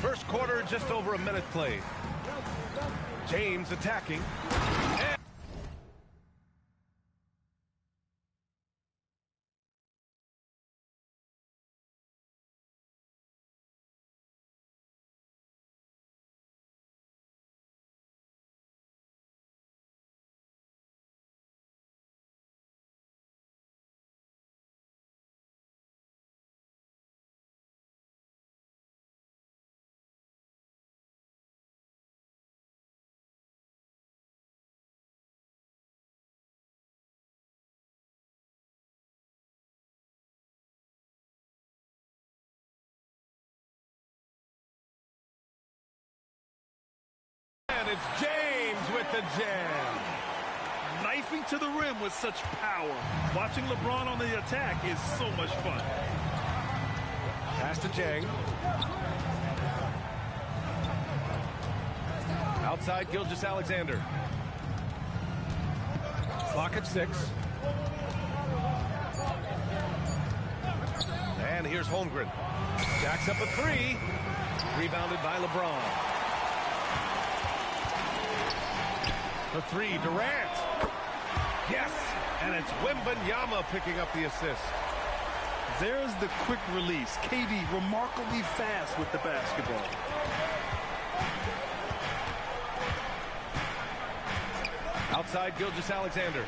First quarter, just over a minute played. James attacking. And it's James with the jam. Knifing to the rim with such power. Watching LeBron on the attack is so much fun. Pass to Jang. Outside Gilgeous-Alexander. Clock at 6. And here's Holmgren. Jacks up a 3. Rebounded by LeBron. For 3, Durant. Yes, and it's Wembanyama picking up the assist. There's the quick release. KD remarkably fast with the basketball. Outside Gilgeous-Alexander.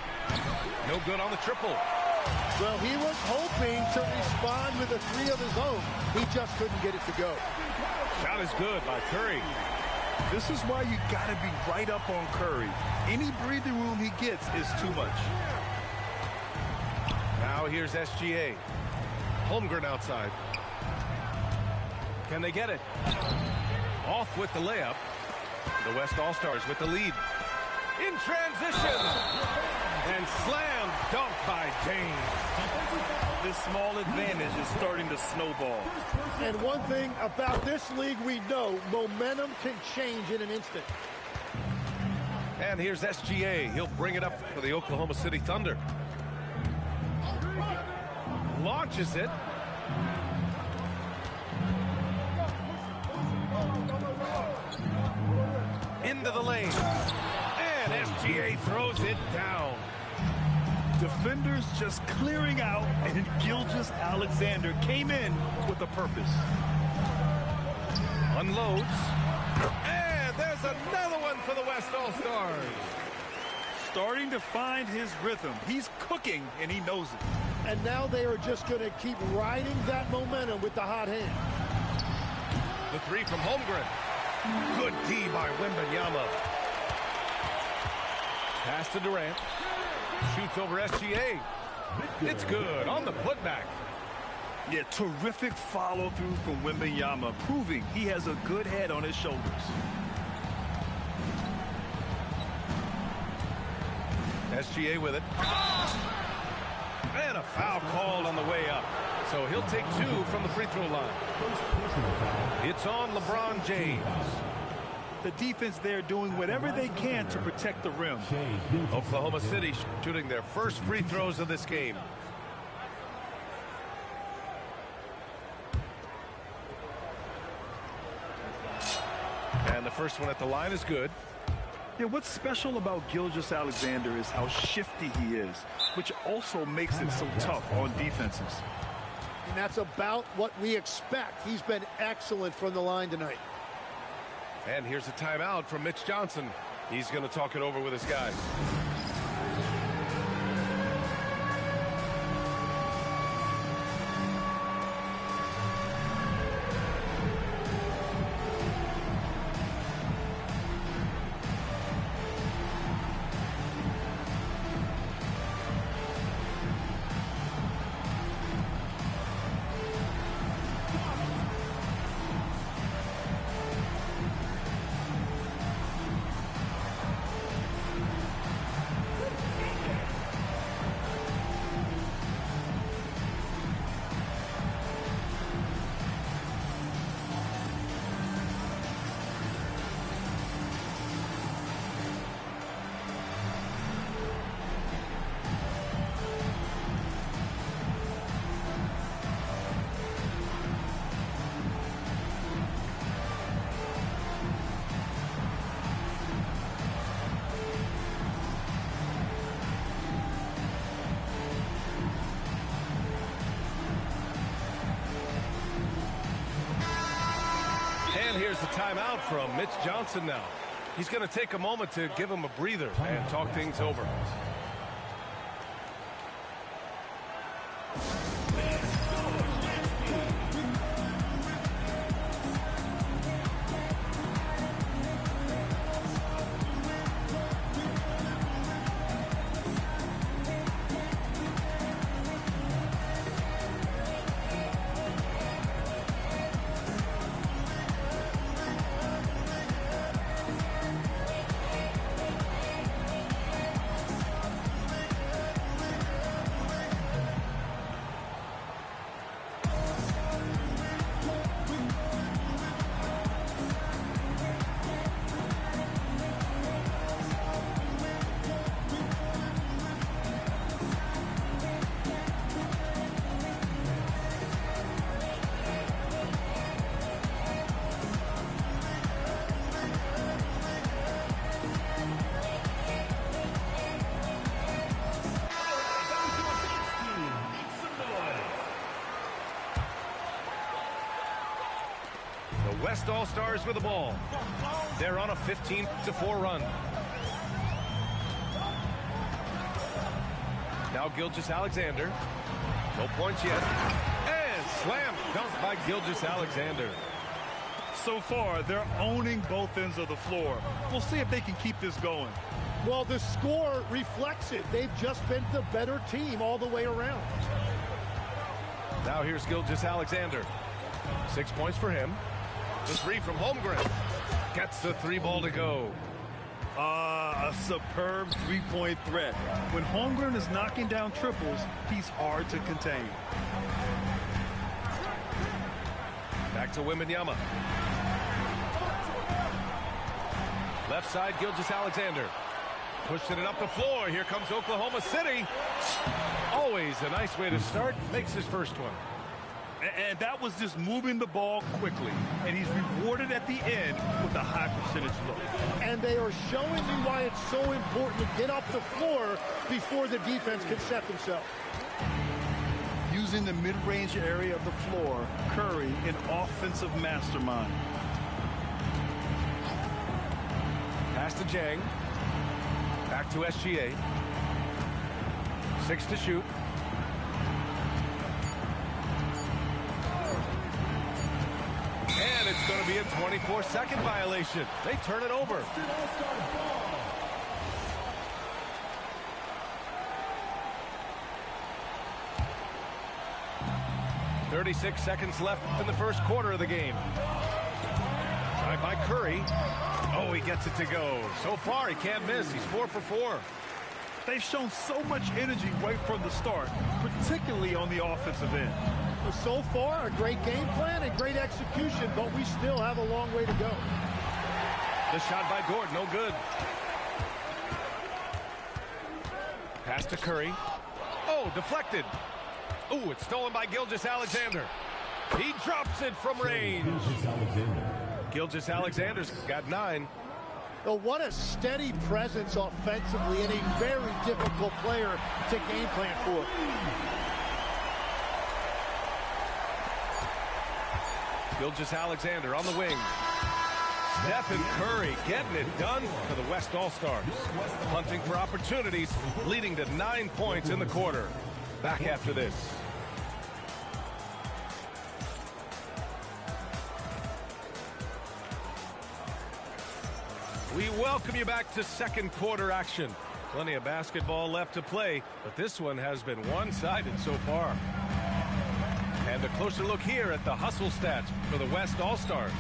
No good on the triple. Well, he was hoping to respond with a 3 of his own. He just couldn't get it to go. Shot is good by Curry. This is why you got to be right up on Curry. Any breathing room he gets is too much. Now here's SGA. Holmgren outside. Can they get it? Off with the layup. The West All-Stars with the lead. In transition. And slam dunk by James. This small advantage is starting to snowball. And one thing about this league we know, momentum can change in an instant. And here's SGA. He'll bring it up for the Oklahoma City Thunder. Launches it. Into the lane. And SGA throws it down. Defenders just clearing out, and Gilgeous-Alexander came in with a purpose. Unloads. And there's another one for the West All-Stars. Starting to find his rhythm. He's cooking, and he knows it. And now they are just going to keep riding that momentum with the hot hand. The 3 from Holmgren. Good D by Wembanyama. Pass to Durant. Shoots over SGA. It's good on the putback. Yeah, terrific follow-through from Wembanyama, proving he has a good head on his shoulders. SGA with it. And a foul called on the way up. So he'll take 2 from the free throw line. It's on LeBron James. The defense there doing whatever they can to protect the rim. Oklahoma City shooting their first free throws of this game. And the first one at the line is good. Yeah, what's special about Gilgeous-Alexander is how shifty he is, which also makes it so tough on defenses. And that's about what we expect. He's been excellent from the line tonight. And here's a timeout from Mitch Johnson. He's going to talk it over with his guys. And here's the timeout from Mitch Johnson now. He's going to take a moment to give him a breather and talk things over. West All-Stars with the ball. They're on a 15-4 run. Now Gilgeous-Alexander. No points yet. And slam dunk by Gilgeous-Alexander. So far, they're owning both ends of the floor. We'll see if they can keep this going. Well, the score reflects it. They've just been the better team all the way around. Now here's Gilgeous-Alexander. 6 points for him. The three from Holmgren. Gets the three ball to go. A superb three-point threat. When Holmgren is knocking down triples, he's hard to contain. Back to Wembanyama. Left side, Gilgeous-Alexander. Pushing it up the floor. Here comes Oklahoma City. Always a nice way to start. Makes his first one. And that was just moving the ball quickly. And he's rewarded at the end with a high percentage look. And they are showing me why it's so important to get up the floor before the defense can set themselves. Using the mid-range area of the floor, Curry, an offensive mastermind. Pass to Jang. Back to SGA. 6 to shoot. And it's going to be a 24-second violation. They turn it over. "36 seconds left in the first quarter of the game. Tried by Curry. Oh, he gets it to go. So far, he can't miss. He's 4 for 4. They've shown so much energy right from the start, particularly on the offensive end. So far, a great game plan and great execution, but we still have a long way to go. The shot by Gordon, no good. Pass to Curry. Oh, deflected. Oh, it's stolen by Gilgeous-Alexander. He drops it from range. Gilgeous-Alexander's got 9. Well, what a steady presence offensively and a very difficult player to game plan for. Gilgeous-Alexander on the wing. Stephen Curry getting it done for the West All-Stars. Hunting for opportunities, leading to 9 points in the quarter. Back after this. We welcome you back to second quarter action. Plenty of basketball left to play, but this one has been one-sided so far. And a closer look here at the hustle stats for the West All-Stars.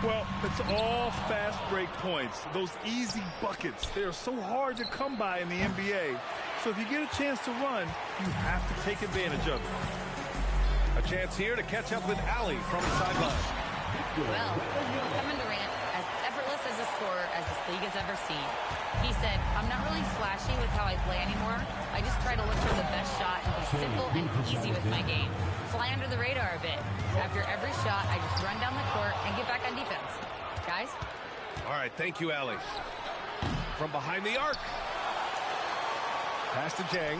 Well, it's all fast break points. Those easy buckets, they're so hard to come by in the NBA. So if you get a chance to run, you have to take advantage of it. A chance here to catch up with Allie from the sideline. Well, Kevin Durant, as effortless as a scorer as this league has ever seen. He said, I'm not really flashy with how I play anymore. I just try to look for the best shot and be simple and easy with my game. Fly under the radar a bit. After every shot, I just run down the court and get back on defense. Guys? All right, thank you, Allie. From behind the arc. Pass to Jang.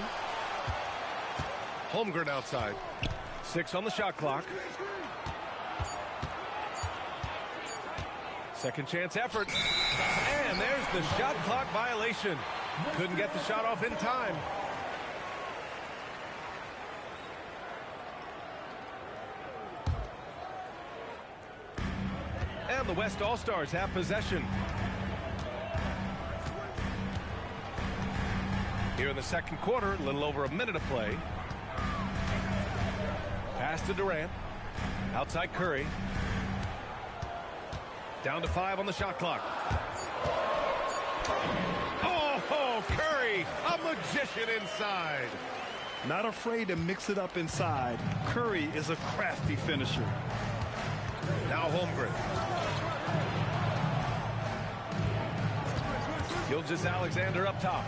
Holmgren outside. 6 on the shot clock. Second chance effort. And there's the shot clock violation. Couldn't get the shot off in time. And the West All-Stars have possession. Here in the second quarter, a little over a minute of play. Pass to Durant. Outside Curry. Down to 5 on the shot clock. Oh, Curry, a magician inside. Not afraid to mix it up inside. Curry is a crafty finisher. Now Holmgren. Gilgeous-Alexander up top.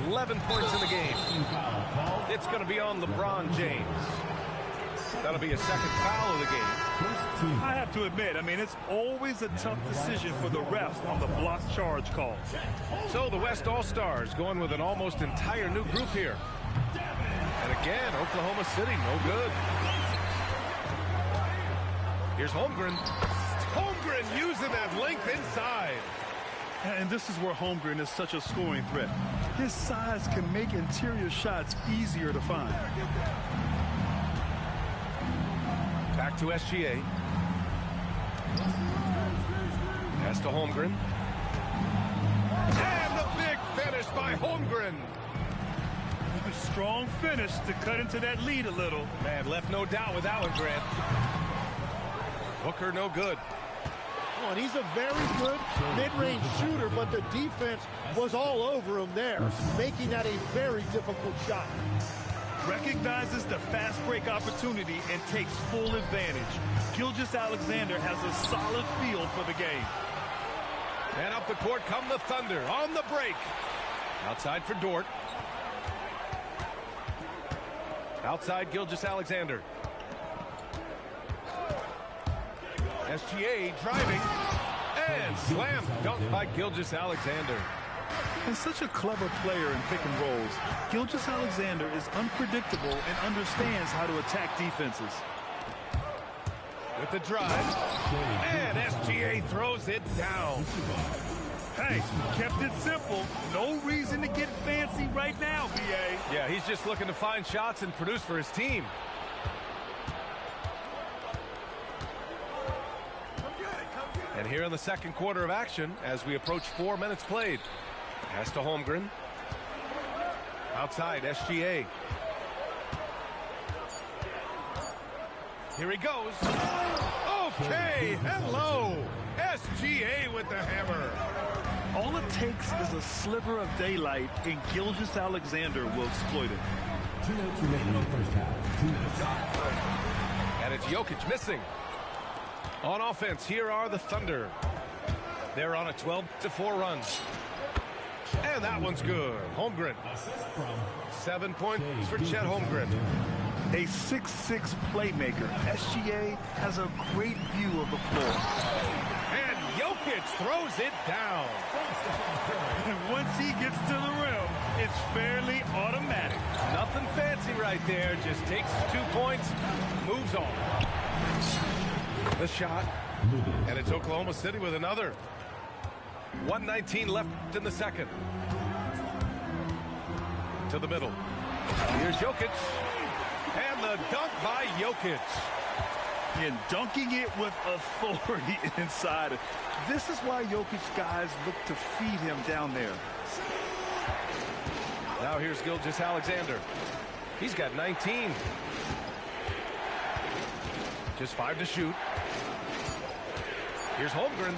11 points in the game. It's going to be on LeBron James. That'll be a second foul of the game. I have to admit, it's always a tough decision for the refs on the block charge call. So the West All-Stars going with an almost entire new group here. And again, Oklahoma City, no good. Here's Holmgren. Holmgren using that length inside. And this is where Holmgren is such a scoring threat. His size can make interior shots easier to find. Back to SGA. Pass to Holmgren. And the big finish by Holmgren. A strong finish to cut into that lead a little. Man, left no doubt with that one, Grant. Booker no good. Oh, and he's a very good mid-range shooter, but the defense was all over him there, making that a very difficult shot. Recognizes the fast break opportunity and takes full advantage. Gilgeous-Alexander has a solid feel for the game. And up the court come the Thunder on the break. Outside for Dort. Outside Gilgeous-Alexander. SGA driving. And slam dunk by Gilgeous-Alexander. And such a clever player in pick and rolls. Gilgeous-Alexander is unpredictable and understands how to attack defenses. With the drive. And SGA throws it down. Hey, kept it simple. No reason to get fancy right now, BA. Yeah, he's just looking to find shots and produce for his team. And here in the second quarter of action, as we approach 4 minutes played. Pass to Holmgren. Outside, SGA. Here he goes. Okay, hello. SGA with the hammer. All it takes is a sliver of daylight, and Gilgeous-Alexander will exploit it. 2 minutes remaining in the first half. 2 minutes. And it's Jokic missing. On offense, here are the Thunder. They're on a 12-4 run. And that one's good. Holmgren. 7 points for Chet Holmgren. A 6'6" playmaker. SGA has a great view of the floor. And Jokic throws it down. And once he gets to the rim, it's fairly automatic. Nothing fancy right there. Just takes 2 points, moves on. The shot. And it's Oklahoma City with another. 1:19 left in the second. To the middle. Here's Jokic. And the dunk by Jokic. And dunking it with authority inside. This is why Jokic guys look to feed him down there. Now here's Gilgeous-Alexander. He's got 19. Just 5 to shoot. Here's Holmgren.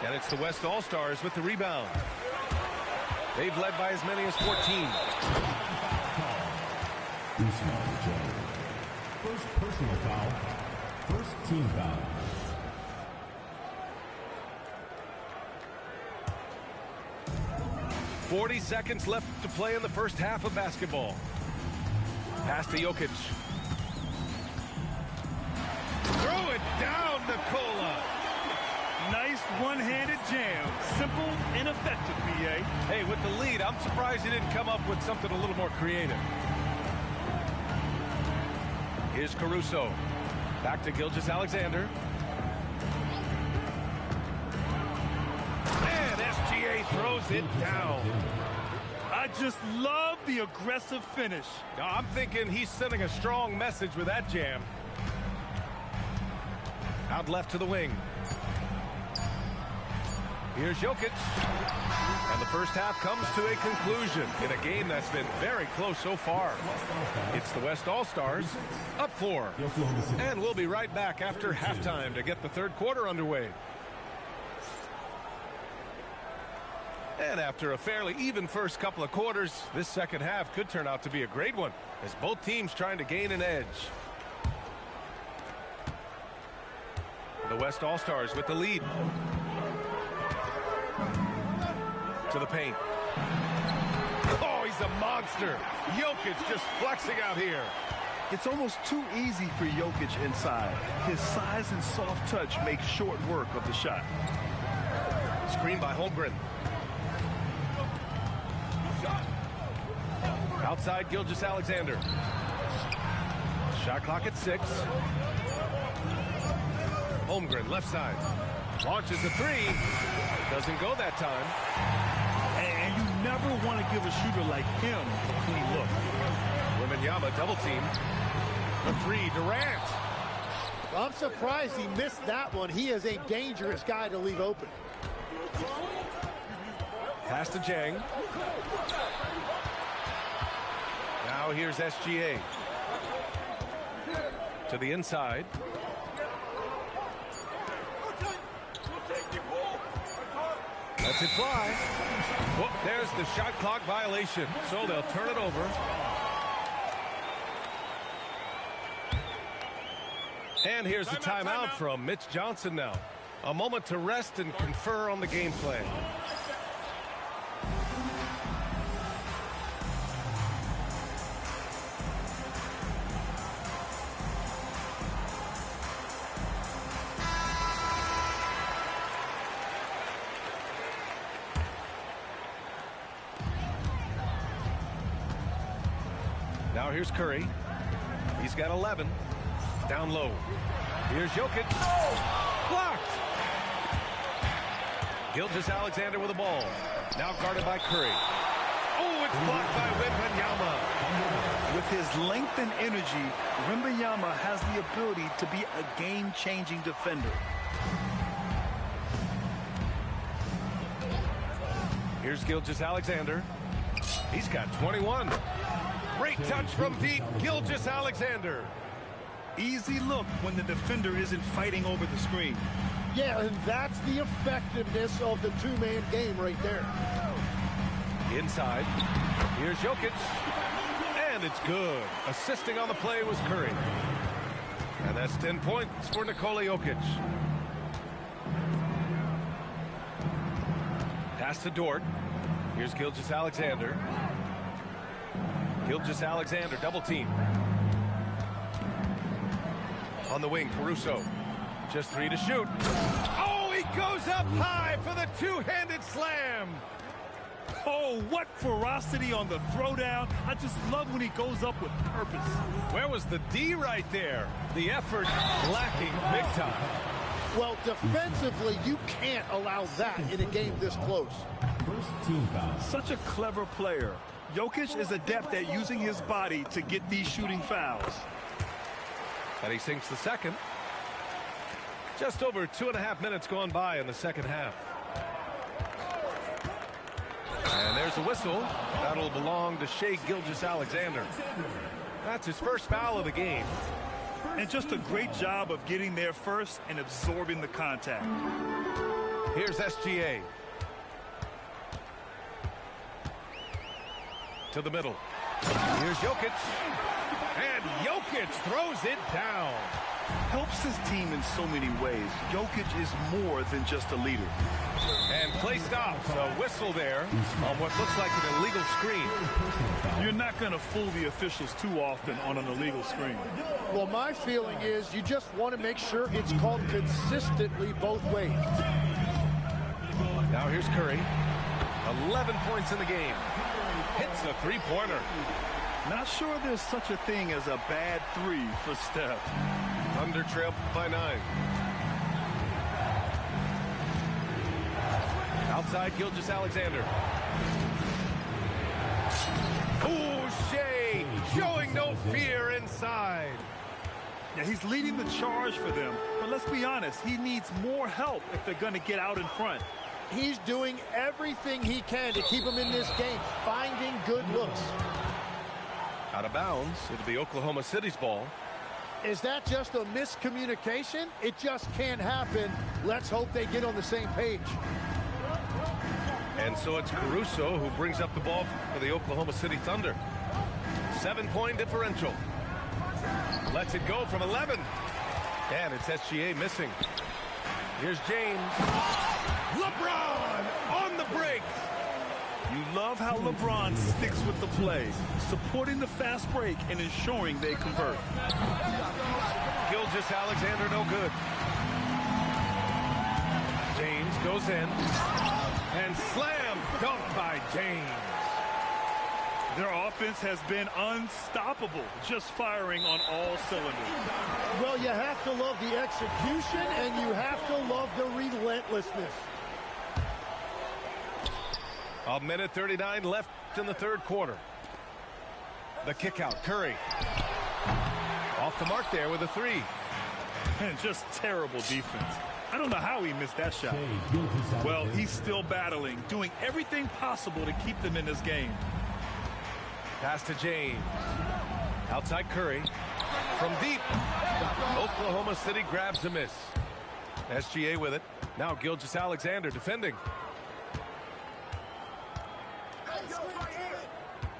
And it's the West All-Stars with the rebound. They've led by as many as 14. First personal foul. First team foul. .40 seconds left to play in the first half of basketball. Pass to Jokic. Throw it down, Nikola. Nice one-handed jam. Simple and effective, BA. Hey, with the lead, I'm surprised he didn't come up with something a little more creative. Here's Caruso. Back to Gilgeous-Alexander. throws it down. I just love the aggressive finish. Now, I'm thinking he's sending a strong message with that jam. Out left to the wing. Here's Jokic. And the first half comes to a conclusion in a game that's been very close so far. It's the West All-Stars up 4. And we'll be right back after halftime to get the third quarter underway. And after a fairly even first couple of quarters, this second half could turn out to be a great one as both teams trying to gain an edge. The West All-Stars with the lead. To the paint. Oh, he's a monster. Jokic just flexing out here. It's almost too easy for Jokic inside. His size and soft touch make short work of the shot. Screen by Holmgren. Outside Gilgeous-Alexander. Shot clock at 6. Holmgren left side. Launches a 3. Doesn't go that time. And you never want to give a shooter like him a clean look. Wembanyama double team. The 3, Durant. I'm surprised he missed that one. He is a dangerous guy to leave open. Pass to Jang. Now here's SGA. To the inside. Lets it fly. Whoop, there's the shot clock violation. So they'll turn it over. And here's the timeout from Mitch Johnson now. A moment to rest and confer on the game plan. Now here's Curry. He's got 11. Down low. Here's Jokic. Blocked. Gilgeous-Alexander with the ball. Now guarded by Curry. Oh, it's blocked by Wembanyama. With his length and energy, Wembanyama has the ability to be a game-changing defender. Here's Gilgeous-Alexander. He's got 21. Great touch from deep, Gilgeous-Alexander. Easy look when the defender isn't fighting over the screen. Yeah, and that's the effectiveness of the two-man game right there. Inside. Here's Jokic. And it's good. Assisting on the play was Curry. And that's 10 points for Nikola Jokic. Pass to Dort. Here's Gilgeous-Alexander. Gilgeous-Alexander double team. On the wing, Caruso. Just 3 to shoot. Oh, he goes up high for the two-handed slam. Oh, what ferocity on the throwdown. I just love when he goes up with purpose. Where was the D right there? The effort lacking big time. Well, defensively, you can't allow that in a game this close. First team foul. Such a clever player. Jokic is adept at using his body to get these shooting fouls. And he sinks the second. Just over 2.5 minutes gone by in the second half. And there's a whistle. That'll belong to Shai Gilgeous-Alexander. That's his first foul of the game. And just a great job of getting there first and absorbing the contact. Here's SGA. To the middle. Here's Jokic. And Jokic throws it down. Helps his team in so many ways. Jokic is more than just a leader. And play stops. A whistle there on what looks like an illegal screen. You're not going to fool the officials too often on an illegal screen. Well, my feeling is you just want to make sure it's called consistently both ways. Now here's Curry. 11 points in the game. Hits a three-pointer. Not sure there's such a thing as a bad 3 for Steph. Thunder trail by 9. Outside, Gilgeous-Alexander. Shea showing no fear inside. Yeah, he's leading the charge for them. But let's be honest, he needs more help if they're going to get out in front. He's doing everything he can to keep them in this game, finding good looks. Out of bounds. It'll be Oklahoma City's ball. Is that just a miscommunication? It just can't happen. Let's hope they get on the same page. And so it's Caruso who brings up the ball for the Oklahoma City Thunder. 7-point differential. Lets it go from 11. And it's SGA missing. Here's James. LeBron on the break. You love how LeBron sticks with the play, supporting the fast break and ensuring they convert. Gilgeous-Alexander no good. James goes in. And slam dunk by James. Their offense has been unstoppable, just firing on all cylinders. Well, you have to love the execution, and you have to love the relentlessness. A minute 39 left in the third quarter. The kick out, Curry. Off the mark there with a three. And just terrible defense. I don't know how he missed that shot. Well, he's still battling, doing everything possible to keep them in this game. Pass to James. Outside Curry. From deep. Oklahoma City grabs a miss. SGA with it. Now Gilgeous-Alexander defending.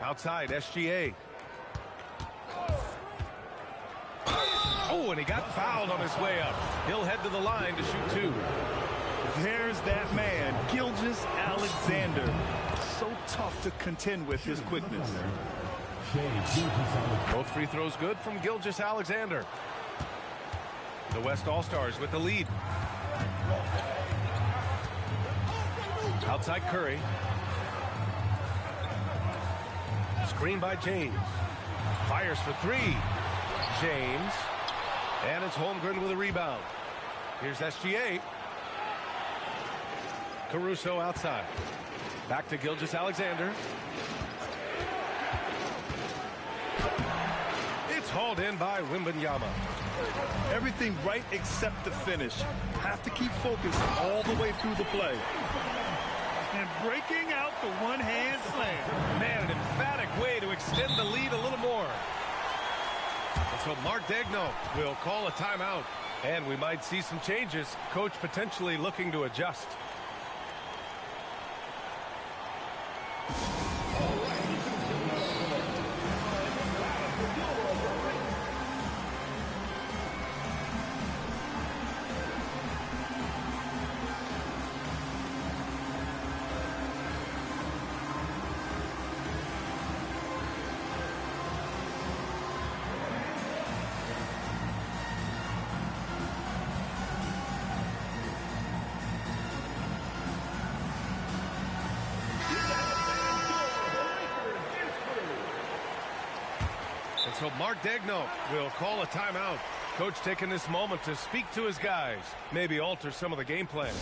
Outside, SGA. Oh, and he got fouled on his way up. He'll head to the line to shoot two. There's that man, Gilgeous-Alexander. So tough to contend with his quickness. Both free throws good from Gilgeous-Alexander. The West All-Stars with the lead. Outside Curry. Screen by James. Fires for three. James. And it's Holmgren with a rebound. Here's SGA. Caruso outside. Back to Gilgeous-Alexander. It's hauled in by Wembanyama. Everything right except the finish. Have to keep focused all the way through the play. And breaking out the one-hand slam. Man, an emphatic way to extend the lead a little more. And so Mark Daigneault will call a timeout. And we might see some changes. Coach potentially looking to adjust. So Mark Daigneault will call a timeout. Coach taking this moment to speak to his guys, maybe alter some of the game plan.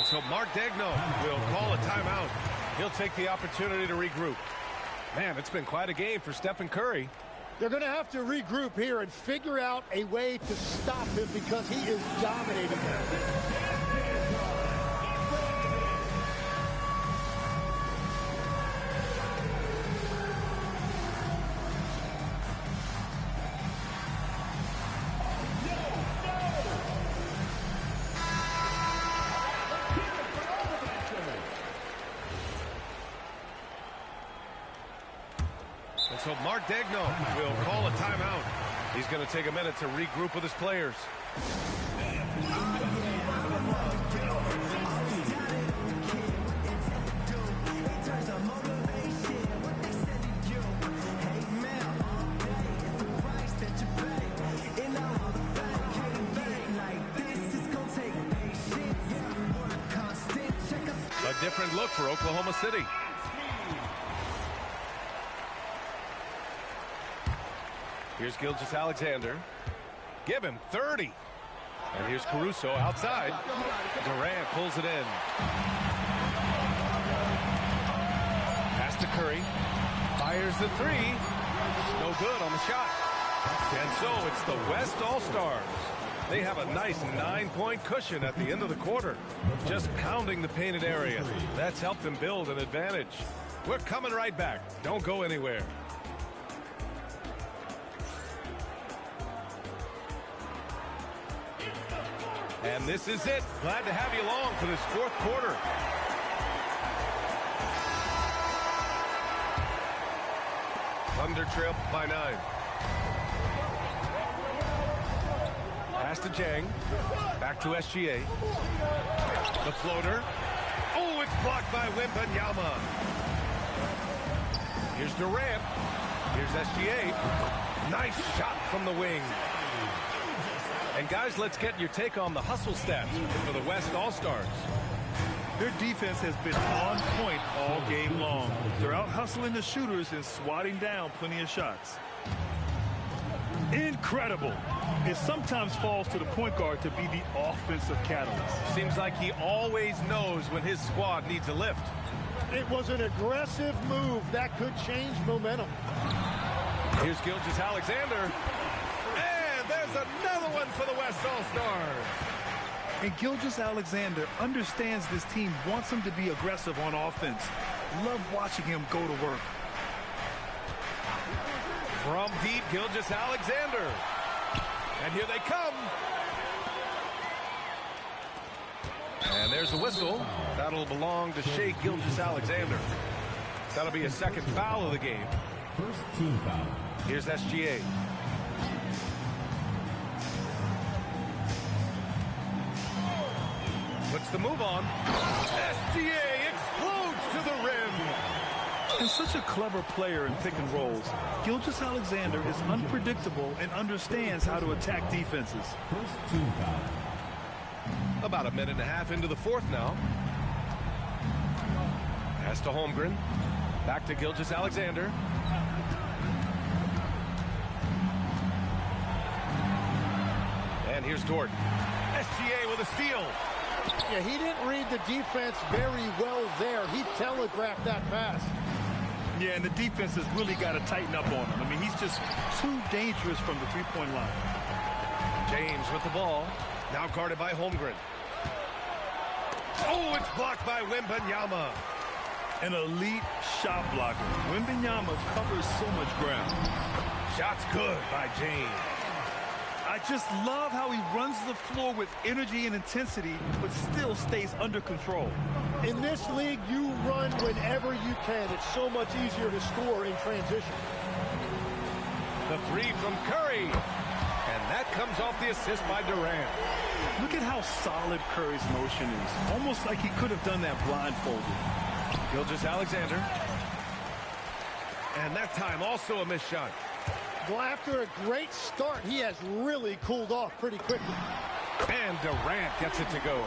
So Mark Daigneault will call a timeout. He'll take the opportunity to regroup. Man, it's been quite a game for Stephen Curry. They're going to have to regroup here and figure out a way to stop him because he is dominating them. So Mark Degno will call a timeout. He's going to take a minute to regroup with his players. A different look for Oklahoma City. Here's Gilgeous-Alexander. Give him 30. And here's Caruso outside. Durant pulls it in. Pass to Curry. Fires the three. No good on the shot. And so it's the West All-Stars. They have a nice 9-point cushion at the end of the quarter. Just pounding the painted area. That's helped them build an advantage. We're coming right back. Don't go anywhere. And this is it. Glad to have you along for this fourth quarter. Thunder trail by 9. Pass to Jang. Back to SGA. The floater. Oh, it's blocked by Wembanyama. Here's Durant. Here's SGA. Nice shot from the wing. And guys, let's get your take on the hustle stats for the West All-Stars. Their defense has been on point all game long. They're out hustling the shooters and swatting down plenty of shots. Incredible. It sometimes falls to the point guard to be the offensive catalyst. Seems like he always knows when his squad needs a lift. It was an aggressive move that could change momentum. Here's Gilgeous-Alexander. And there's another one for the West All-Stars. And Gilgeous-Alexander understands this team wants him to be aggressive on offense. Love watching him go to work. From deep, Gilgeous-Alexander. And here they come. And there's a whistle. That'll belong to Shai Gilgeous-Alexander. That'll be a second foul of the game. First team foul. Here's SGA. Puts the move on. SGA explodes to the rim. And such a clever player in pick and rolls, Gilgeous-Alexander is unpredictable and understands how to attack defenses. First team foul. About a minute and a half into the fourth now. Pass to Holmgren. Back to Gilgeous-Alexander. And here's Dort. SGA with a steal. Yeah, he didn't read the defense very well there. He telegraphed that pass. Yeah, and the defense has really got to tighten up on him. I mean, he's just too dangerous from the three-point line. James with the ball. Now guarded by Holmgren. Oh, it's blocked by Wembanyama. An elite shot blocker. Wembanyama covers so much ground. Shot's good by James. I just love how he runs the floor with energy and intensity, but still stays under control. In this league, you run whenever you can. It's so much easier to score in transition. The three from Curry. And that comes off the assist by Durant. Look at how solid Curry's motion is. Almost like he could have done that blindfolded. Gilgeous-Alexander. And that time also a missed shot. Well, after a great start, he has really cooled off pretty quickly. And Durant gets it to go.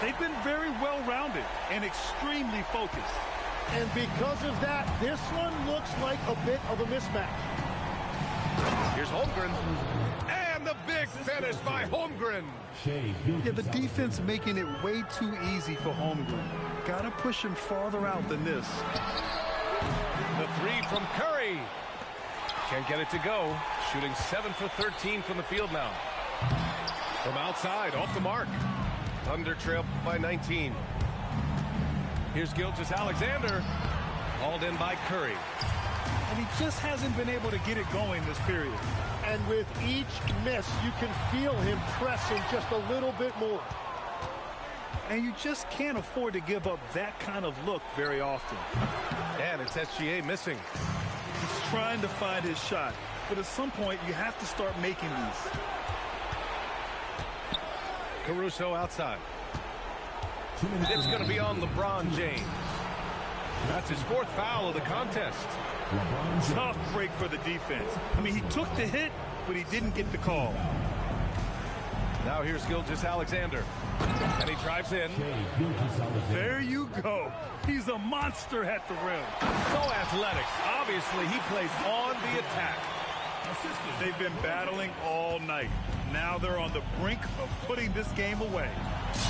They've been very well-rounded and extremely focused. And because of that, this one looks like a bit of a mismatch. Here's Holmgren. And the big finish by Holmgren. Yeah, the defense making it way too easy for Holmgren. Gotta push him farther out than this. The three from Curry. Can't get it to go. Shooting 7 for 13 from the field now. From outside, off the mark. Thunder trail by 19. Here's Gilgeous-Alexander. Hauled in by Curry. And he just hasn't been able to get it going this period. And with each miss, you can feel him pressing just a little bit more. And you just can't afford to give up that kind of look very often. And it's SGA missing. He's trying to find his shot, but at some point you have to start making these. Caruso outside. It's going to be on LeBron James. That's his 4th foul of the contest. Tough break for the defense. I mean, he took the hit, but he didn't get the call. Now here's Gilgeous-Alexander. And he drives in. There you go. He's a monster at the rim. So athletic. Obviously, he plays on the attack. They've been battling all night. Now they're on the brink of putting this game away.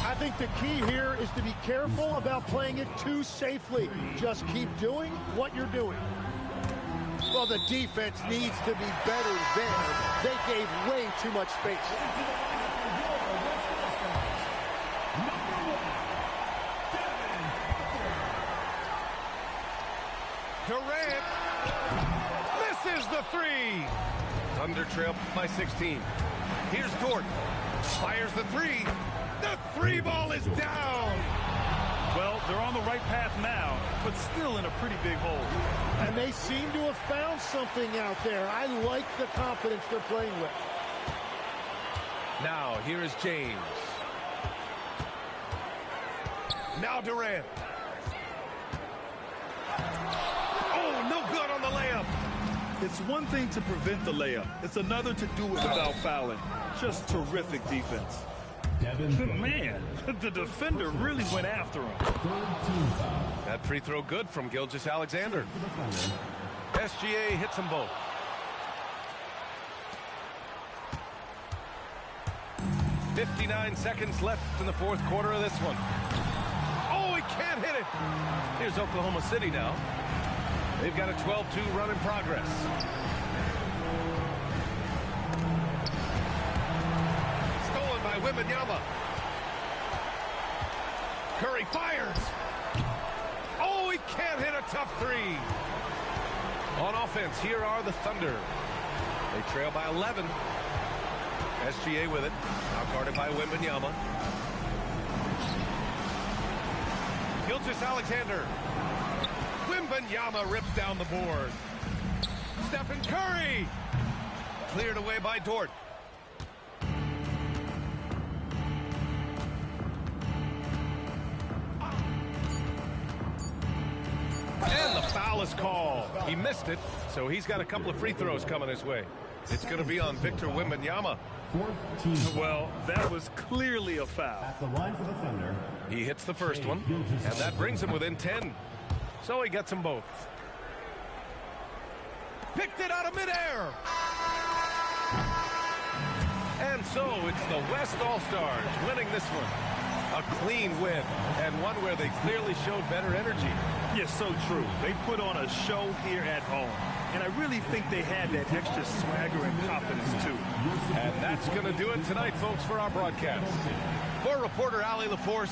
I think the key here is to be careful about playing it too safely. Just keep doing what you're doing. Well, the defense needs to be better there. They gave way too much space. Durant misses the 3. Thunder trail by 16. Here's Dort. Fires the 3. The 3 ball is down. Well, they're on the right path now, but still in a pretty big hole. And they seem to have found something out there. I like the confidence they're playing with. Now, here is James. Now Durant. Oh, no good on the layup. It's one thing to prevent the layup. It's another to do it without fouling. Just terrific defense. Man, the defender really went after him. That free throw good from Gilgeous-Alexander. SGA hits them both. .59 seconds left in the 4th quarter of this one. Oh, he can't hit it. Here's Oklahoma City now. They've got a 12-2 run in progress. Stolen by Wembanyama. Curry fires. Oh, he can't hit a tough 3. On offense, here are the Thunder. They trail by 11. SGA with it. Now guarded by Wembanyama. Gilgeous-Alexander. Wembanyama rips down the board. Stephen Curry. Cleared away by Dort. And the foul is called. He missed it, so he's got a couple of free throws coming his way. It's going to be on Victor Wembanyama. Well, that was clearly a foul. At the line for the Thunder. He hits the first one, and that brings him within 10. So he gets them both. Picked it out of midair. And so it's the West All-Stars winning this one. A clean win, and one where they clearly showed better energy. Yes, so true. They put on a show here at home. And I really think they had that extra swagger and confidence, too. And that's going to do it tonight, folks, for our broadcast. For reporter Allie LaForce.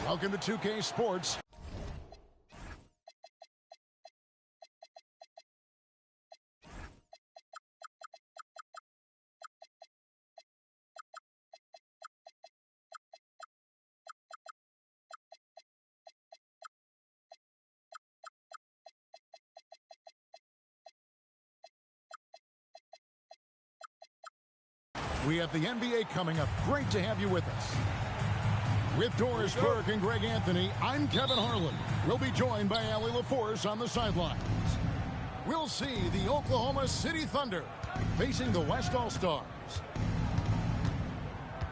Welcome to 2K Sports. We have the NBA coming up. Great to have you with us. With Doris Burke and Greg Anthony, I'm Kevin Harlan. We'll be joined by Allie LaForce on the sidelines. We'll see the Oklahoma City Thunder facing the West All-Stars.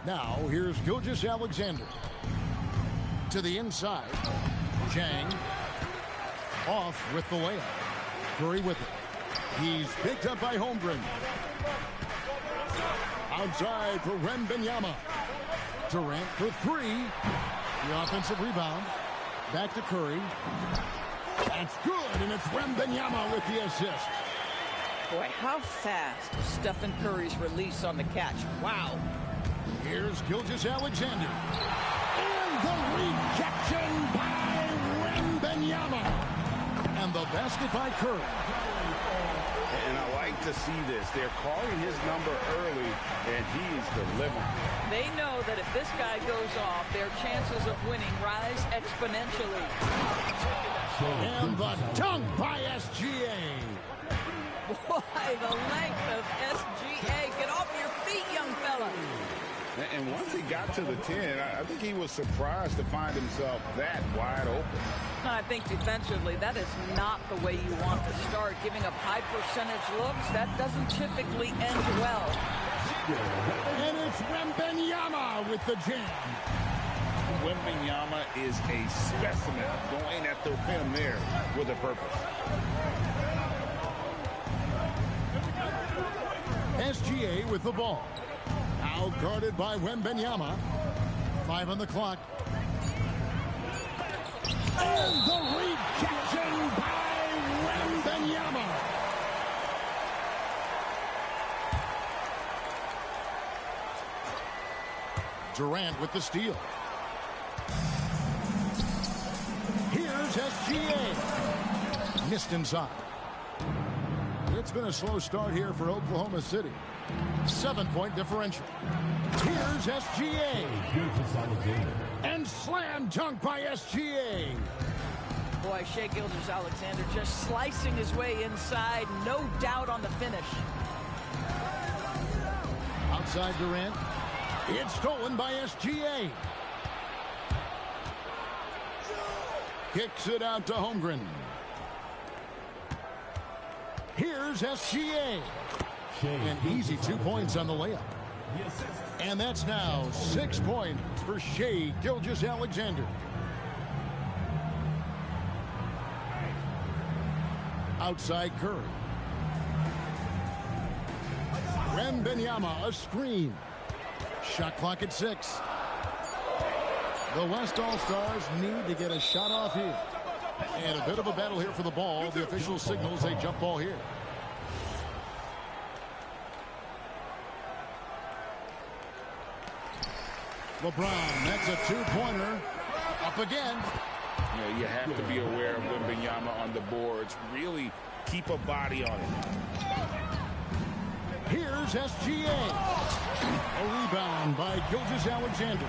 Now, here's Gilgeous-Alexander. To the inside. Chang. Off with the layup. Curry with it. He's picked up by Holmgren. Outside for Wembanyama. Durant for three. The offensive rebound. Back to Curry. That's good, and it's Wembanyama with the assist. Boy, how fast is Stephen Curry's release on the catch. Wow. Here's Gilgeous-Alexander. And the rejection by Wembanyama. And the basket by Curry. And I like to see this. They're calling his number early, and he's delivering. They know that if this guy goes off, their chances of winning rise exponentially. And the dunk by SGA. Boy, the length of SGA. Get off your feet, young fella. And once he got to the 10, I think he was surprised to find himself that wide open. I think defensively, that is not the way you want to start. Giving up high percentage looks, that doesn't typically end well. And it's Wembanyama with the jam. Wembanyama is a specimen, going at the rim there with a purpose. SGA with the ball. Out guarded by Wembanyama. 5 on the clock. And the rejection by Wembanyama. Durant with the steal. Here's SGA. Missed inside. It's been a slow start here for Oklahoma City. 7-point differential. Here's SGA. And slam dunk by SGA. Boy, Shai Gilgeous-Alexander just slicing his way inside. No doubt on the finish. Outside Durant. It's stolen by SGA. Kicks it out to Holmgren. Here's SGA. An easy 2 points on the layup. And that's now 6 points for Shai Gilgeous-Alexander. Outside Curry. Wembanyama, a screen. Shot clock at 6. The West All-Stars need to get a shot off here. And a bit of a battle here for the ball. The official signals a jump ball here. LeBron, that's a two-pointer. Up again. You know, you have to be aware of Wembanyama on the boards. Really keep a body on it. Here's SGA. A rebound by Gilgeous-Alexander.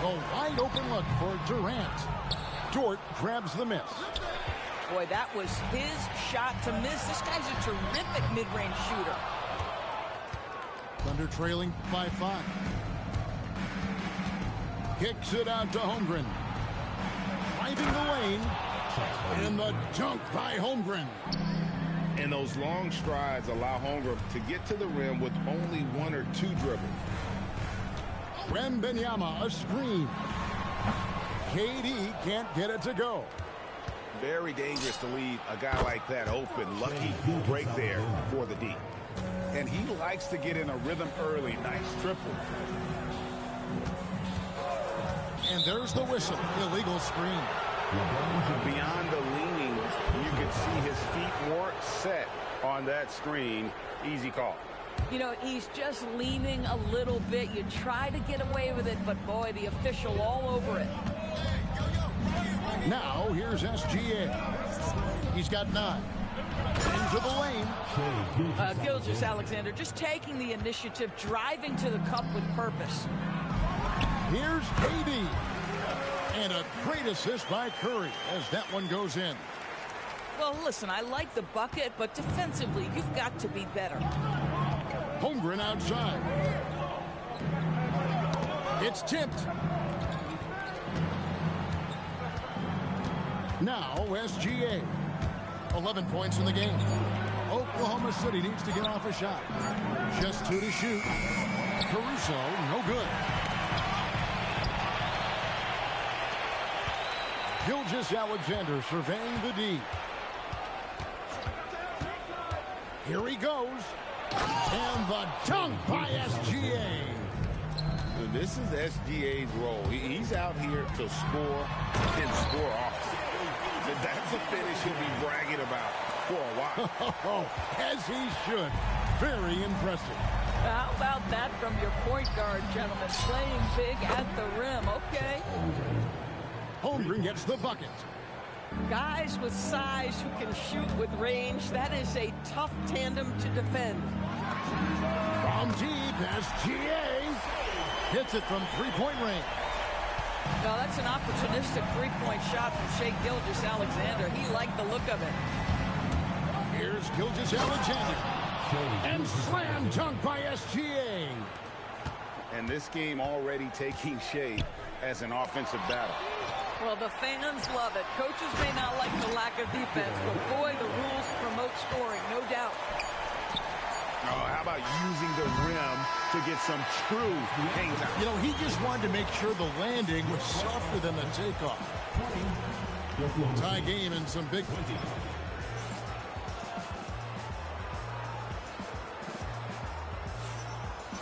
A wide open look for Durant. Dort grabs the miss. Boy, that was his shot to miss. This guy's a terrific mid-range shooter. Thunder trailing by 5. Kicks it out to Holmgren. Driving the lane. And the dunk by Holmgren. And those long strides allow Holmgren to get to the rim with only 1 or 2 dribbles. Wembanyama, a screen. KD can't get it to go. Very dangerous to leave a guy like that open. Lucky break there for the D. And he likes to get in a rhythm early. Nice triple. And there's the whistle. Illegal screen. Beyond the leaning, you can see his feet weren't set on that screen. Easy call. You know, he's just leaning a little bit. You try to get away with it, but boy, the official all over it. Now, here's SGA. He's got 9. Into the lane. Gilgeous-Alexander just taking the initiative, driving to the cup with purpose. Here's KD. And a great assist by Curry as that one goes in. Well, listen, I like the bucket, but defensively, you've got to be better. Holmgren outside. It's tipped. Now, SGA. 11 points in the game. Oklahoma City needs to get off a shot. Just 2 to shoot. Caruso, no good. Gilgeous-Alexander surveying the D. Here he goes. And the dunk by SGA. This is SGA's role. He's out here to score and score often. That's a finish he'll be bragging about for a while. As he should. Very impressive. How about that from your point guard, gentlemen? Playing big at the rim. Okay. Holmgren gets the bucket. Guys with size who can shoot with range, that is a tough tandem to defend. From deep, SGA hits it from three-point range. No, that's an opportunistic three-point shot from Shai Gilgeous-Alexander. He liked the look of it. Here's Gilgeous-Alexander. And slam dunk by SGA. And this game already taking shape as an offensive battle. Well, the fans love it. Coaches may not like the lack of defense, but boy, the rules promote scoring, no doubt. Oh, how about using the rim to get some true hang time? You know, he just wanted to make sure the landing was softer than the takeoff. Tie game and some big ones.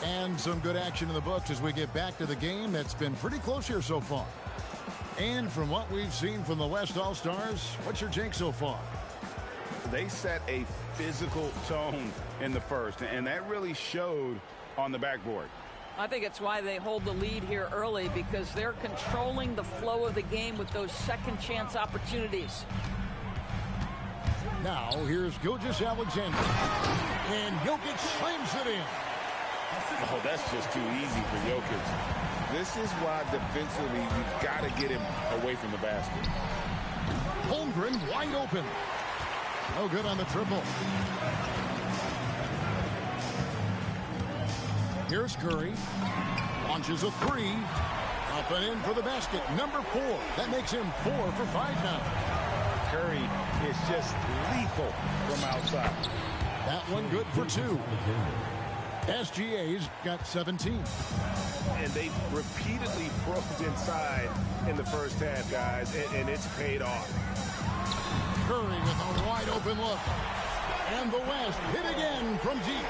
And some good action in the books as we get back to the game that's been pretty close here so far. And from what we've seen from the West All-Stars, what's your take so far? They set a physical tone in the first, and that really showed on the backboard. I think it's why they hold the lead here early, because they're controlling the flow of the game with those second chance opportunities. Now, here's Gilgeous-Alexander. And Jokic slams it in. Oh, that's just too easy for Jokic. This is why defensively you've got to get him away from the basket. Holmgren wide open. No good on the triple. Here's Curry. Launches a three. Up and in for the basket. Number 4. That makes him 4 for 5 now. Curry is just lethal from outside. That one good for 2. SGA's got 17. And they repeatedly probed inside in the first half, guys, and it's paid off. Curry with a wide open look. And the West hit again from deep.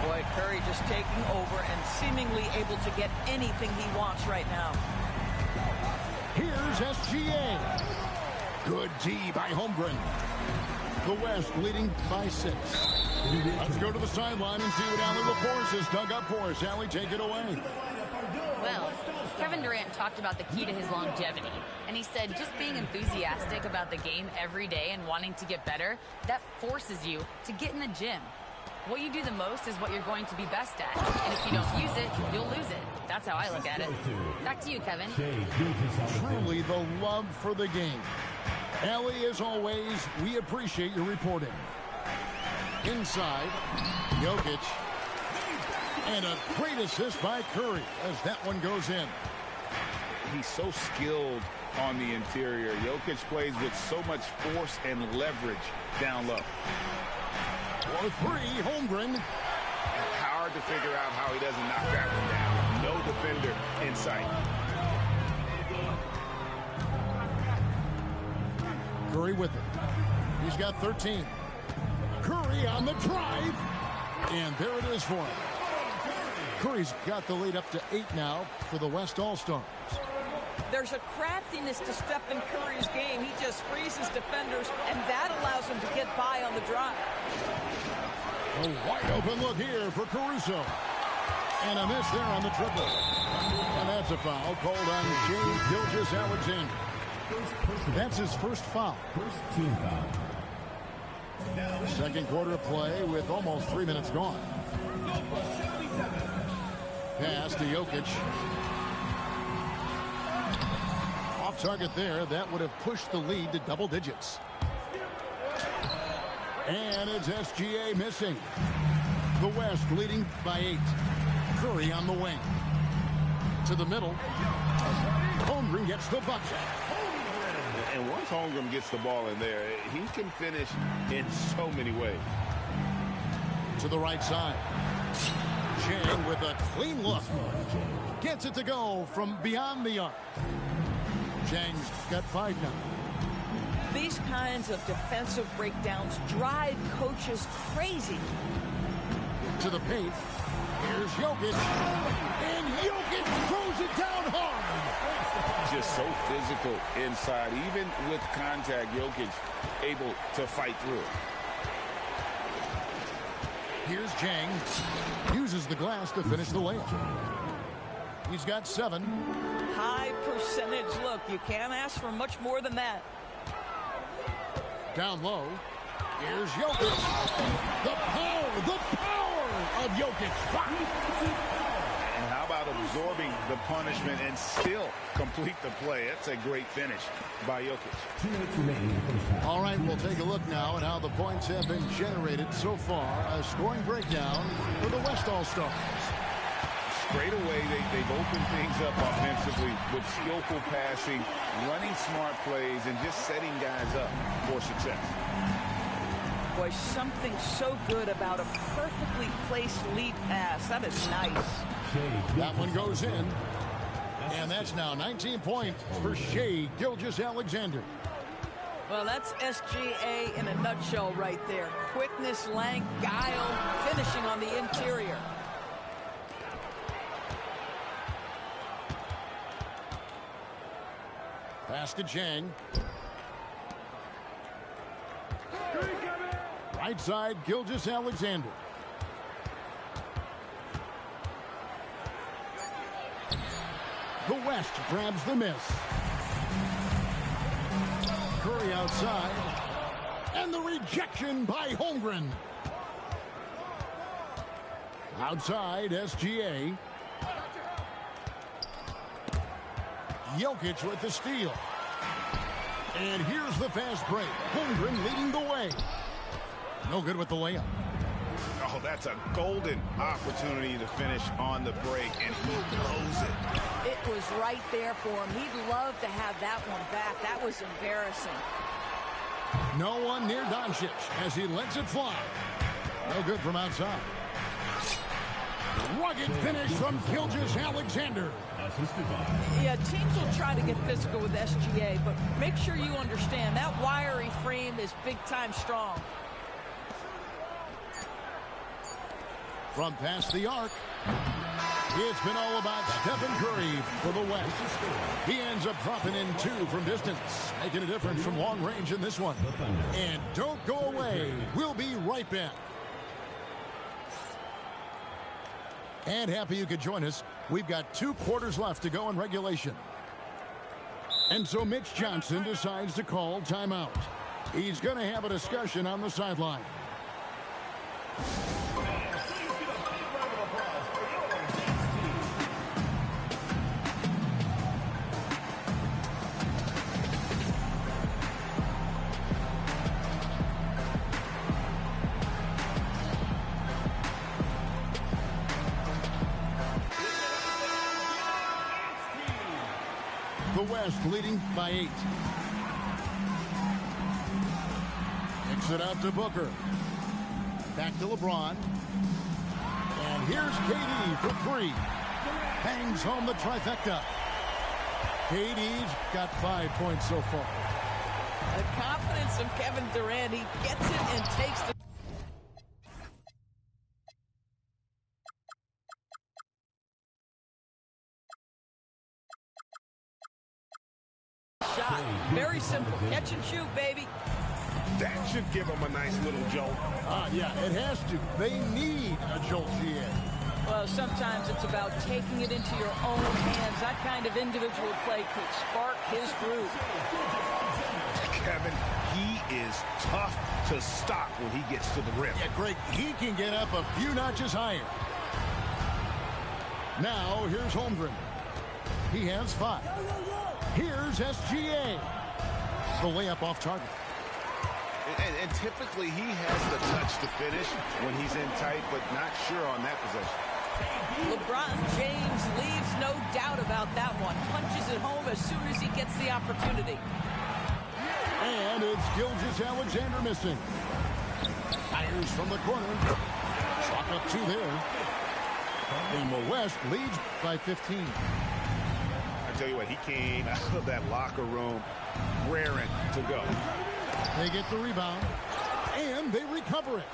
Boy, Curry just taking over and seemingly able to get anything he wants right now. Here's SGA. Good D by Holmgren. The West leading by 6. Let's go to the sideline and see what Allie LaForce has dug up for us. Allie, take it away. Well, Kevin Durant talked about the key to his longevity, and he said just being enthusiastic about the game every day and wanting to get better, that forces you to get in the gym. What you do the most is what you're going to be best at, and if you don't use it, you'll lose it. That's how I look at it. Back to you, Kevin. Truly the love for the game. Allie, as always, we appreciate your reporting. Inside, Jokic. And a great assist by Curry as that one goes in. He's so skilled on the interior. Jokic plays with so much force and leverage down low. For 3, Holmgren. Hard to figure out how he doesn't knock that one down. No defender in sight. Curry with it. He's got 13. Curry on the drive. And there it is for him. Curry's got the lead up to 8 now for the West All-Stars. There's a craftiness to Stephen Curry's game. He just freezes defenders, and that allows him to get by on the drive. A wide open look here for Caruso. And a miss there on the triple. And that's a foul called on Shai Gilgeous-Alexander. That's his first foul. First team foul. Second quarter play with almost 3 minutes gone. Pass to Jokic. Off target there. That would have pushed the lead to double digits. And it's SGA missing. The West leading by 8. Curry on the wing. To the middle. Holmgren gets the bucket. And once Holmgren gets the ball in there, he can finish in so many ways. To the right side. Chang with a clean look. Gets it to go from beyond the arc. Chang's got 5 now. These kinds of defensive breakdowns drive coaches crazy. To the paint. Here's Jokic. And Jokic throws it down hard. Just so physical inside. Even with contact, Jokic able to fight through it. Here's Chang. Uses the glass to finish the layup. He's got 7. High percentage look. You can't ask for much more than that. Down low. Here's Jokic. The power of Jokic. And how about absorbing the punishment and still complete the play? That's a great finish by Jokic. 2 minutes remaining in the first half. All right, we'll take a look now at how the points have been generated so far. A scoring breakdown for the West All-Stars. Straight away, they've opened things up offensively with skillful passing, running smart plays, and just setting guys up for success. Boy, something so good about a perfectly placed lead pass. That is nice. That one goes in. And that's now 19 points for Shai Gilgeous-Alexander. Well, that's SGA in a nutshell right there. Quickness, length, guile, finishing on the interior. Pass to Chang. Right side, Gilgeous-Alexander. The West grabs the miss. Curry outside. And the rejection by Holmgren. Outside, SGA. Jokic with the steal. And here's the fast break. Holmgren leading the way. No good with the layup. Oh, that's a golden opportunity to finish on the break, and he blows it. It was right there for him. He'd love to have that one back. That was embarrassing. No one near Doncic as he lets it fly. No good from outside. Rugged finish from Gilgeous-Alexander. Yeah, teams will try to get physical with SGA, but make sure you understand that wiry frame is big-time strong. From past the arc, it's been all about Stephen Curry for the West. He ends up dropping in 2 from distance, making a difference from long range in this one. And don't go away. We'll be right back. And happy you could join us. We've got 2 quarters left to go in regulation. And so Mitch Johnson decides to call timeout. He's going to have a discussion on the sideline. The West leading by 8. Kicks it out to Booker. Back to LeBron. And here's KD for 3. Bangs home the trifecta. KD's got 5 points so far. The confidence of Kevin Durant. He gets it and takes the shot. Very simple. Catch and shoot, baby. That should give him a nice little jolt. Yeah, it has to. They need a jolt, GA. Well, sometimes it's about taking it into your own hands. That kind of individual play could spark his groove. Kevin, he is tough to stop when he gets to the rim. Yeah, Greg, he can get up a few notches higher. Now, here's Holmgren. He has 5. Here's SGA. The layup off target. And typically he has the touch to finish when he's in tight, but not sure on that possession. LeBron James leaves no doubt about that one. Punches it home as soon as he gets the opportunity. And it's Gilgeous-Alexander missing. Fires from the corner. Chalk up 2 there. And the West leads by 15. I tell you what, he came out of that locker room raring to go. They get the rebound, and they recover it.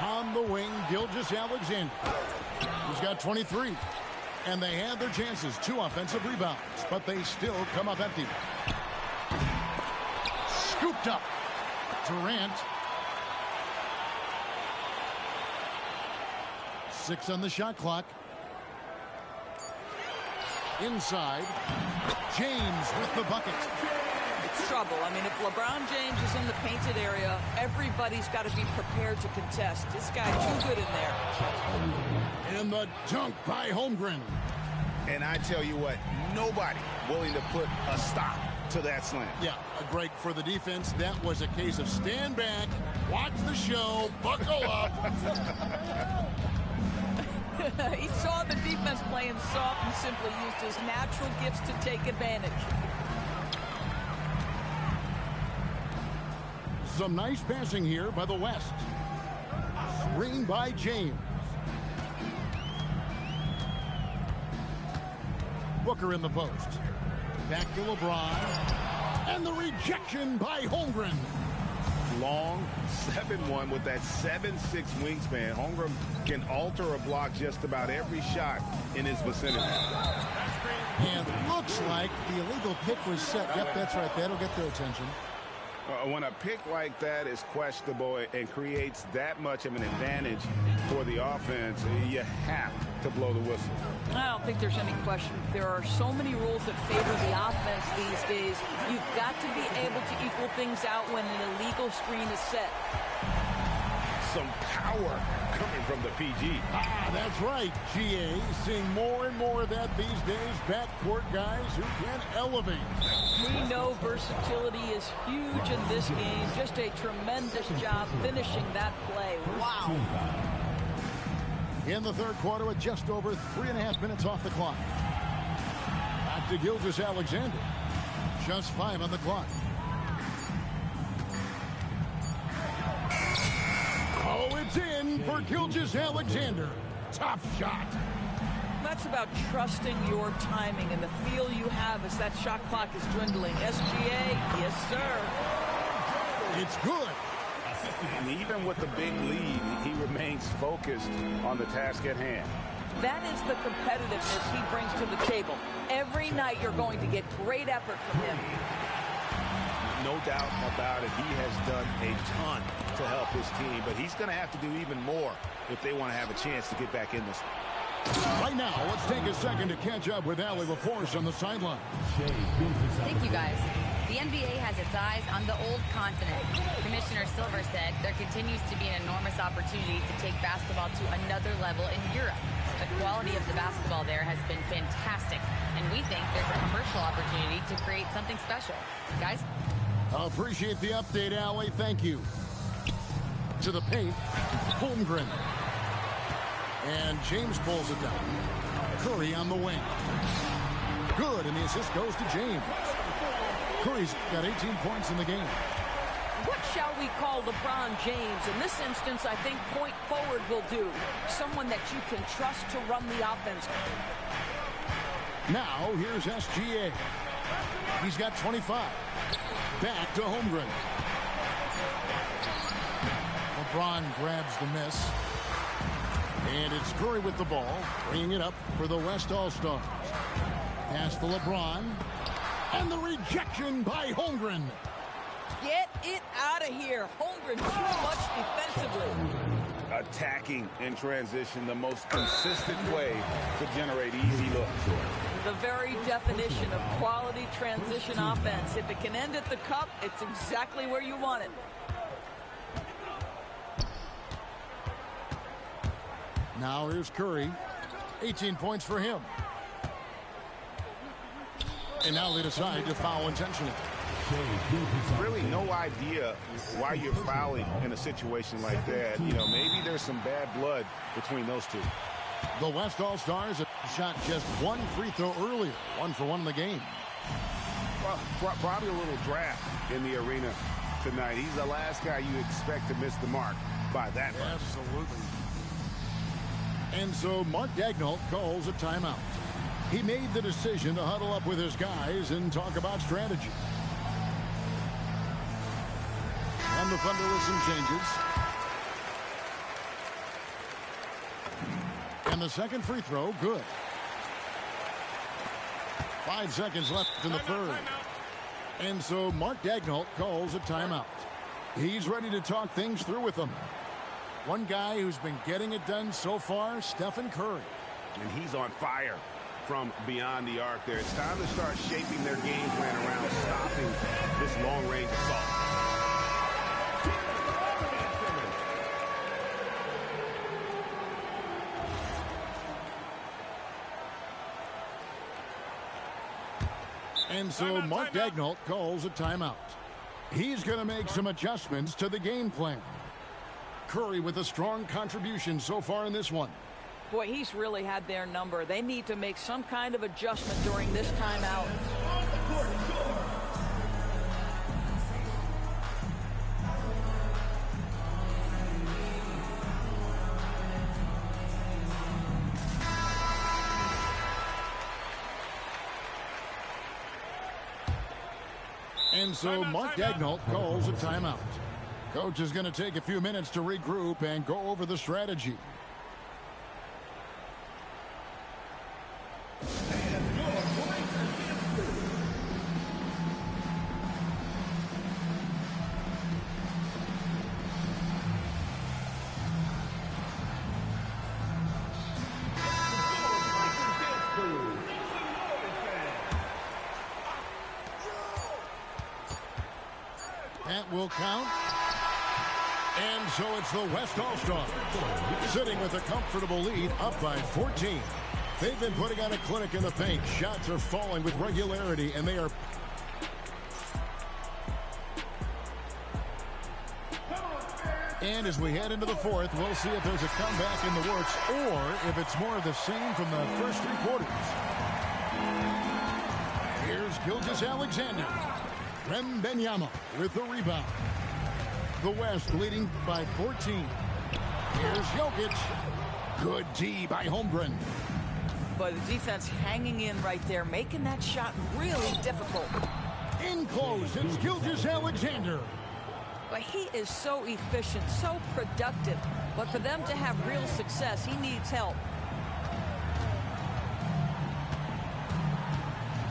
On the wing, Gilgeous-Alexander. He's got 23. And they had their chances. 2 offensive rebounds, but they still come up empty. Scooped up. Durant. 6 on the shot clock. Inside. James with the bucket. It's trouble. I mean, if LeBron James is in the painted area, everybody's got to be prepared to contest. This guy too good in there. And the dunk by Holmgren. And I tell you what, nobody willing to put a stop to that slam. Yeah, Greg, for the defense, that was a case of stand back, watch the show, buckle up. He saw the defense playing soft and simply used his natural gifts to take advantage. Some nice passing here by the West. Screen by James. Booker in the post. Back to LeBron. And the rejection by Holmgren. Long 7-1 with that 7'6" wingspan. Holmgren can alter a block just about every shot in his vicinity. And looks like the illegal pick was set. Yep, that's right. That'll get their attention. When a pick like that is questionable and creates that much of an advantage for the offense, you have to blow the whistle. I don't think there's any question. There are so many rules that favor the offense these days. You've got to be able to equal things out when an illegal screen is set. Some power coming from the PG. Ah, that's right, GA. Seeing more and more of that these days. Backcourt guys who can elevate. We know versatility is huge in this game. Just a tremendous job finishing that play. Wow. In the third quarter with just over 3.5 minutes off the clock. Back to Gilgeous-Alexander. Just 5 on the clock. Oh, it's in for Gilgeous-Alexander. Tough shot. That's about trusting your timing and the feel you have as that shot clock is dwindling. SGA, yes, sir. It's good. And even with the big lead, he remains focused on the task at hand. That is the competitiveness he brings to the table. Every night you're going to get great effort from him. No doubt about it. He has done a ton to help his team, but he's going to have to do even more if they want to have a chance to get back in this. Right now, let's take a second to catch up with Allie LaForce on the sideline. Thank you, guys. The NBA has its eyes on the old continent. Commissioner Silver said there continues to be an enormous opportunity to take basketball to another level in Europe. The quality of the basketball there has been fantastic, and we think there's a commercial opportunity to create something special. Guys? I appreciate the update, Allie. Thank you. To the paint, Holmgren. And James pulls it down. Curry on the wing. Good, and the assist goes to James. Curry's got 18 points in the game. What shall we call LeBron James? In this instance, I think point forward will do. Someone that you can trust to run the offense. Now, here's SGA. He's got 25. Back to Holmgren. LeBron grabs the miss. And it's Curry with the ball, bringing it up for the West All-Stars. Pass to LeBron. And the rejection by Holmgren. Get it out of here. Holmgren too much defensively. Attacking in transition, the most consistent way to generate easy looks. The very definition of quality transition offense. If it can end at the cup, it's exactly where you want it. Now here's Curry. 18 points for him. And now they decide to foul intentionally. Really no idea why you're fouling in a situation like that. You know, maybe there's some bad blood between those two. The West All-Stars have shot just one free throw earlier. 1 for 1 in the game. Well, probably a little draft in the arena tonight. He's the last guy you expect to miss the mark by that much. Absolutely. And so Mark Daigneault calls a timeout. He made the decision to huddle up with his guys and talk about strategy. And the Thunder with some changes. And the second free throw, good. 5 seconds left in the third. And so Mark Daigneault calls a timeout. He's ready to talk things through with them. One guy who's been getting it done so far, Stephen Curry. And he's on fire from beyond the arc there. It's time to start shaping their game plan around stopping this long-range assault. And so Mark Daigneault calls a timeout. He's going to make some adjustments to the game plan. Curry with a strong contribution so far in this one. Boy, he's really had their number. They need to make some kind of adjustment during this timeout. And so Mark Daigneault calls a timeout. Coach is going to take a few minutes to regroup and go over the strategy. That will count. And so it's the West All-Stars sitting with a comfortable lead, up by 14. They've been putting on a clinic in the paint. Shots are falling with regularity, and they are... And as we head into the fourth, we'll see if there's a comeback in the works or if it's more of the same from the first 3 quarters. Here's Gilgeous-Alexander. Wembanyama with the rebound. The West leading by 14. Here's Jokic. Good D by Holmgren. But the defense hanging in right there, making that shot really difficult. In close, it's Gilgeous-Alexander. But he is so efficient, so productive. But for them to have real success, he needs help.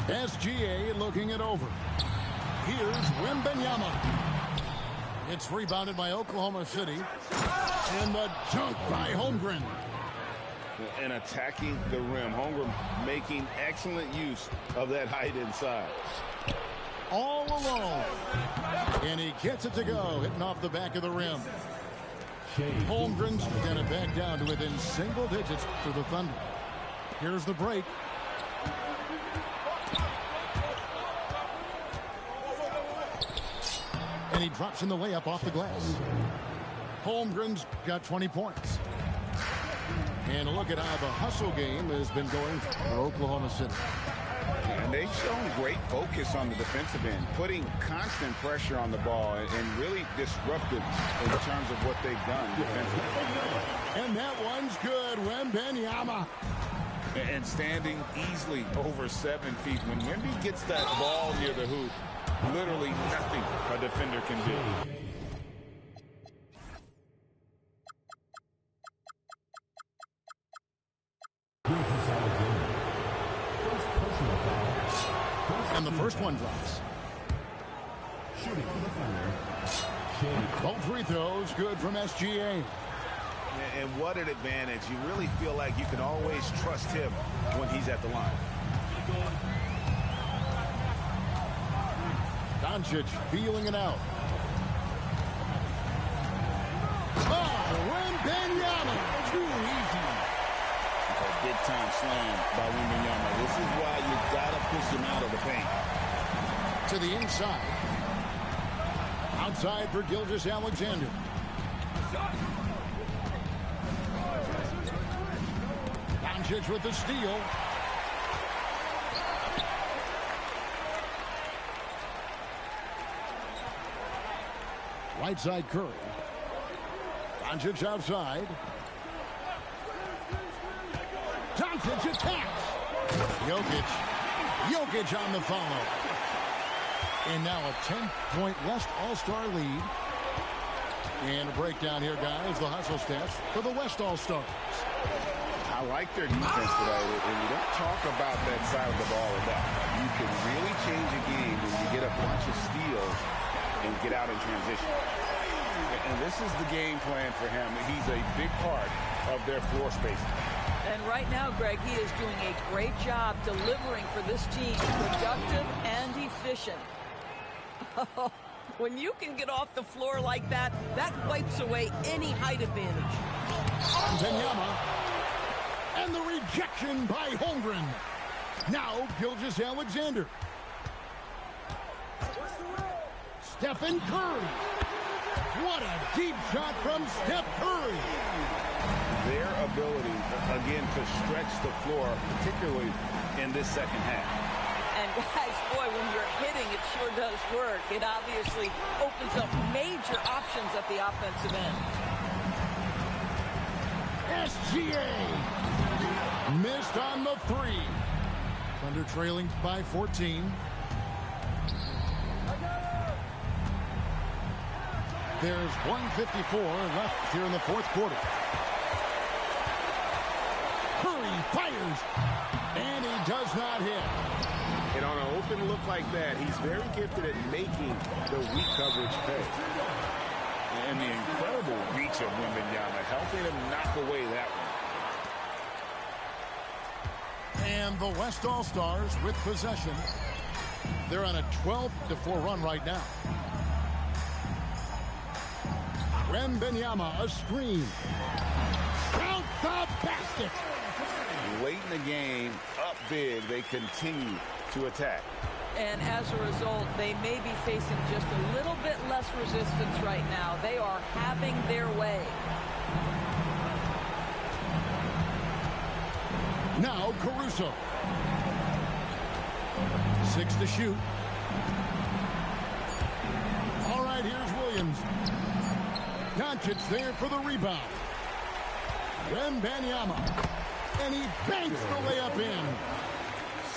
SGA looking it over. Here's Wembanyama. It's rebounded by Oklahoma City. And the dunk by Holmgren. And attacking the rim. Holmgren making excellent use of that height inside. All alone. And he gets it to go, hitting off the back of the rim. Holmgren's got it back down to within single digits for the Thunder. Here's the break. And he drops in the layup off the glass. Holmgren's got 20 points. And look at how the hustle game has been going for Oklahoma City. And they've shown great focus on the defensive end, putting constant pressure on the ball and really disruptive in terms of what they've done defensively. And that one's good. Wembanyama. And standing easily over 7 feet. When Wemby gets that ball near the hoop, literally nothing a defender can do. And the first one drops. Shooting for the Thunder, Shea. Both free throws good from SGA. And what an advantage. You really feel like you can always trust him when he's at the line. Doncic feeling it out. Oh, Wembanyama. Too easy. A big-time slam by Wembanyama. This is why you got to push him out of the paint. To the inside. Outside for Gilgeous-Alexander. Doncic with the steal. Right side Curry. Doncic outside. Doncic attacks. Jokic on the follow. And now a 10-point West All-Star lead. And a breakdown here, guys. The hustle stats for the West All-Stars. I like their defense today, and we don't talk about that side of the ball enough. You can really change a game when you get a bunch of steals and get out in transition. And this is the game plan for him. He's a big part of their floor spacing. And right now, Greg, he is doing a great job delivering for this team, productive and efficient. When you can get off the floor like that, that wipes away any height advantage. Wembanyama. And the rejection by Holmgren. Now Gilgeous-Alexander. Stephen Curry. What a deep shot from Steph Curry. Their ability, again, to stretch the floor, particularly in this second half. And guys, boy, when you're hitting, it sure does work. It obviously opens up major options at the offensive end. SGA. Missed on the three. Thunder trailing by 14. There's 1:54 left here in the fourth quarter. Curry fires. And he does not hit. And on an open look like that, he's very gifted at making the weak coverage pay. And the incredible reach of Wembanyama, helping him knock away that one. And the West All-Stars with possession. They're on a 12-4 run right now. Wembanyama, a screen. Count the basket. Late in the game, up big, they continue to attack. And as a result, they may be facing just a little bit less resistance right now. They are having their way. Now Caruso. 6 to shoot. All right, here's Williams. Doncic there for the rebound. Wembanyama. And he banks the layup in.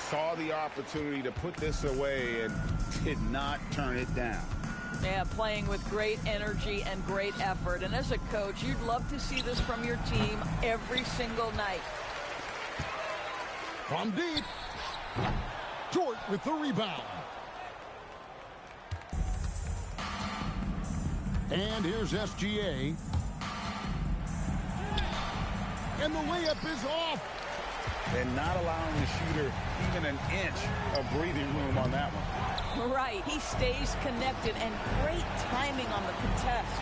Saw the opportunity to put this away and did not turn it down. Yeah, playing with great energy and great effort. And as a coach, you'd love to see this from your team every single night. From deep. Dort with the rebound. And here's SGA. And the layup is off. And not allowing the shooter even an inch of breathing room on that one. Right. He stays connected, and great timing on the contest.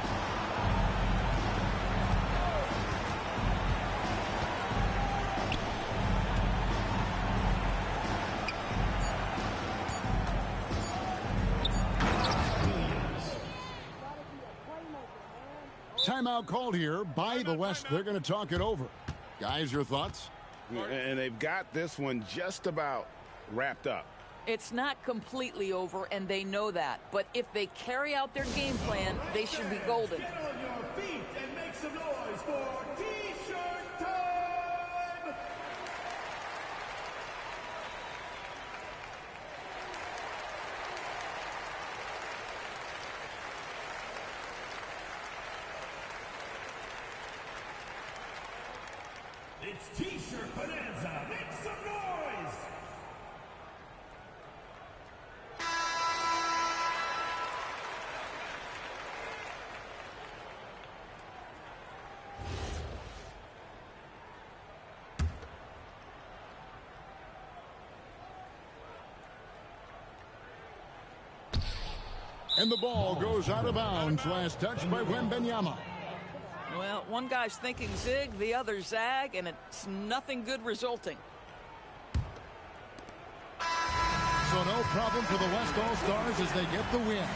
Timeout called here by the West. They're going to talk it over. Guys, your thoughts? And they've got this one just about wrapped up. It's not completely over, and they know that. But if they carry out their game plan, they should be golden. Get on your feet and make some noise for T-shirt time! It's T-shirt bonanza. Make some noise! And the ball goes out of bounds. Last touch by Wembanyama. Well, one guy's thinking zig, the other zag, and it's nothing good resulting. So no problem for the West All-Stars as they get the win.